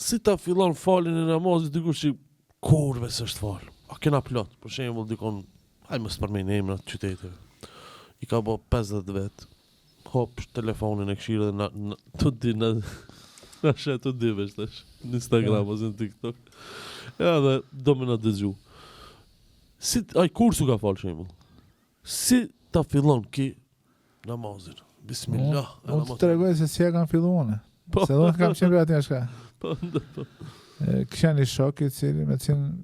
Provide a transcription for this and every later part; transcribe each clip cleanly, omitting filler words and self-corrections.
si ta fillon falin e namazit dikush që kurve s'është fal. A kena plot, për shembull dikon, mos përmend emrat qyteteve. I ka bë 50 vet. Hop telefonin e këshirë dhe të di na shet të di vesh tash në Instagram ose në TikTok. Ja dhe do më na dëgju. Si ai kursu ka fal shembull. Si ta fillon ki namazin? Bismillah. Unë të tregoj se si e kam filluar. Se do të kam qenë aty shka. Po. Kisha një shok i cili me cilin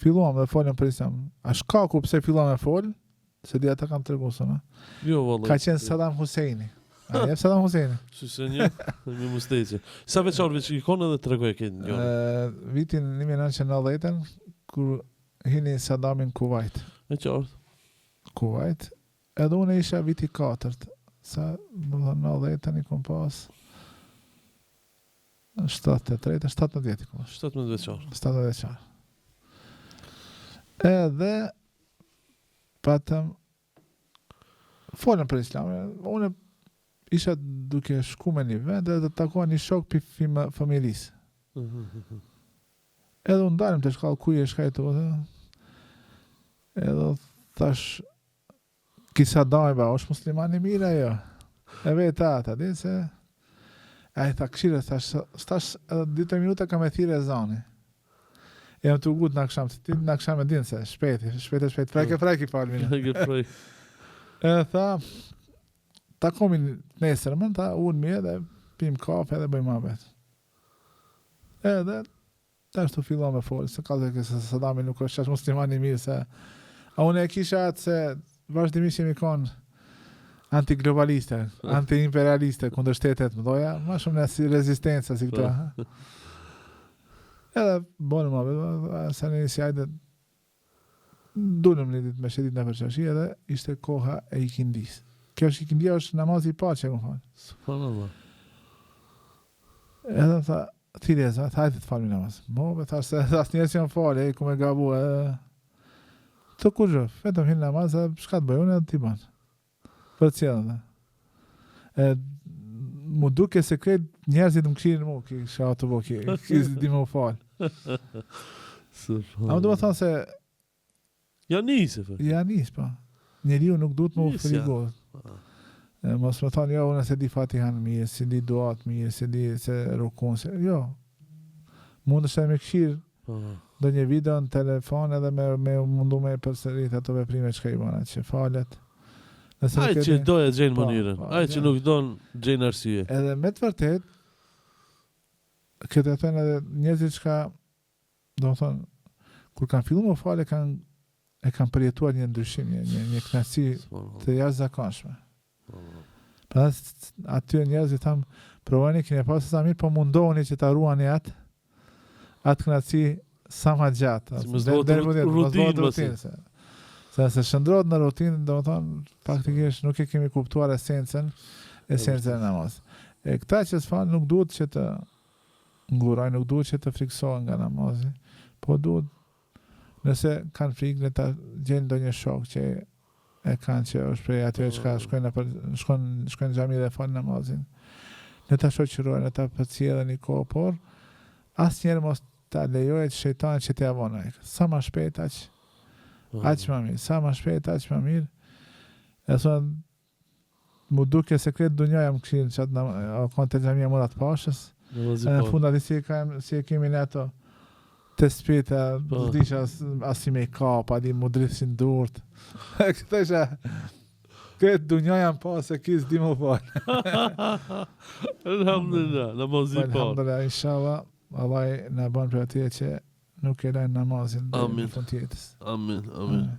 filluam dhe folëm për Islam. A shkaku pse filluam me fol? Se dia ta kam treguar sona. Jo vallai. Ka qenë Saddam Husseini. A jep Saddam Husseini? Si se një, me musteqe. Sa veçor shikon edhe tregoj këtë. Vitin 1990 kur hini Saddamin Kuwait. E qartë. Kuwait. Edhe unë isha viti 4. Sa më dhe 90 tani kom pas 73, 17 vjeti kom. 17 veçor. 17 veçor. Edhe patëm folën për Islamin. Unë isha duke shku me një vend dhe takua një shok për familjes. Edhe unë dalim të shkallë kuj e shkajtu edhe thash kisa dajba, është muslimani mira jo. E veta ata, di se a i tha këshire, stash edhe 2 minuta ka me thire e zani. E jam të ugut në aksham, në aksham e dinë se, shpejt, freki palmin. E tha, takomi nesër, më tha, unë mi edhe pim kafe edhe bëjmë abet. Edhe, ta është të fillon me folë, se ka dhe kësë Saddami nuk është qash muslimani mirë, se a unë e kisha atë se vazhdimisht jemi konë antiglobaliste, antiimperialiste, kundër shtetet më doja, ma shumë në si rezistenca si këto. Edhe bonë më sa në si ajde dunëm një ditë me shetit në përqashi edhe ishte koha e ikindis. Kjo është ikindia është namazi i parë që e më falë. Subhanallah. Edhe tha, thireza, hajde të falmi namaz. Be thash se asë njerës që më falë, ku me gabu të kurgjë, vetëm hinë namaz, shka të bëjone edhe t'i banë. Për cjellën dhe. Mu duke se kretë njerëzit më këshirë mu, ki shka të bo, ki di më falë. A më du më thonë se Janis, pa. Njeriu nuk duhet më frigohet. Mos më thonë, jo, unë se di fatihan mirë, se di duat mirë, se di se rukun, se jo. Mund është e me këshirë do një video në telefon edhe me mundu me përsërit ato veprime që ka i bona, që falet. Ai që do e gjenë mënyrën, ai që nuk do në gjenë arsye. Edhe me të vërtet, këtë e thënë edhe njerëzit që ka, do më thonë, kur kanë fillu më fale, e kanë përjetuar një ndryshim, një knasi të jashtëzakonshme. Pra aty njerëzit thamë, provani kine pasë sa mirë, po mundoheni që ta ruani atë knasi sa ma gjatë. Si më zdojtë rutinë. Se shëndrot në rutinë, do më thonë, faktikisht nuk e kemi kuptuar esencën e namaz. E këta që s'falë nuk duhet që të nguraj, nuk duhet që të friksohen nga namazi, po duhet nëse kanë frikë në ta gjenë do një shok që e kanë që është prej atyre që ka shkojnë në xhami dhe falë namazin, në ta shoqërojnë, në ta përcjellën një kohë, por asë njerë mos ta lejohet shejtani që të javon ajkë. Sa ma shpejt aq ma mirë, sa ma shpejt aq ma mirë. E thonë, mu duke sekret dunjoja më këshirë që atë konë të xhamia murat pashës, në fund ati si e kemi në ato të spita, disha asi me kapa, di mu drithsin durët. Këtë isha, këtë dunjoja më pas e kisë di më falë. Alhamdulillah, namazi parë. Alhamdulillah, inshallah, Allah në banë për atje që nuk e lajnë namazin dhe në fund tjetës. Amin.